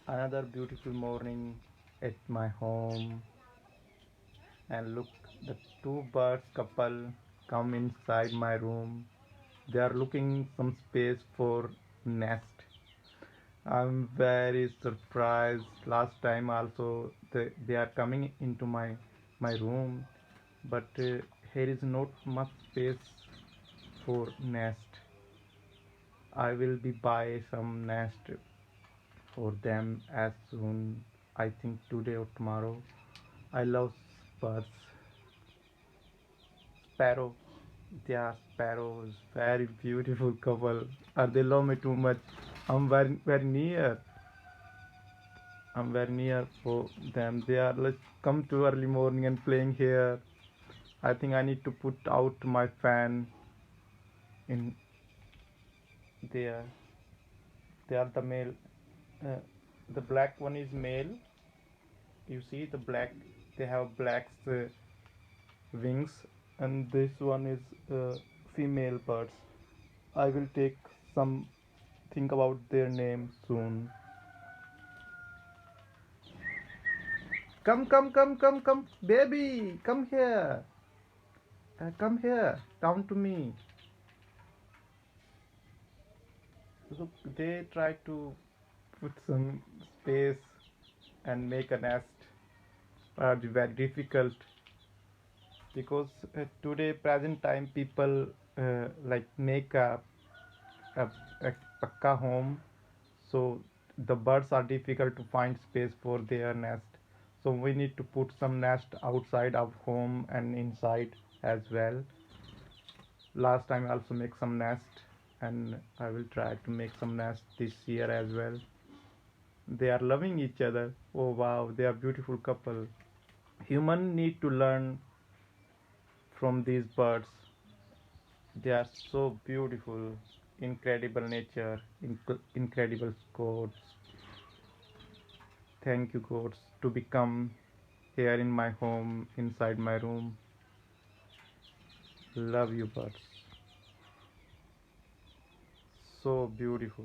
Another beautiful morning at my home, and look, the two birds couple come inside my room. They are looking some space for nest. I'm very surprised. Last time also they are coming into my room, but here is not much space for nest. I will be buy some nest for them as soon. I think today or tomorrow. I love birds. Sparrow. They are sparrows. Very beautiful couple. Are they love me too much? I'm very near. I'm very near for them. They are let's come to early morning and playing here. I think I need to put out my fan in there. They are the male. Uh, the black one is male. You see the black. They have black wings, and this one is female birds. I will take some think about their name soon. Come, baby, come here. Come here, down to me. So they try to put some space and make a nest, but it's very difficult because today present time people like make a, a pakka home, so the birds are difficult to find space for their nest. So we need to put some nest outside of home and inside as well. Last time I also make some nest, and I will try to make some nest this year as well. They are loving each other. Oh wow, they are beautiful couple. Human need to learn from these birds. They are so beautiful, incredible nature, incredible gods. Thank you gods to become here in my home, inside my room. Love you birds. So beautiful.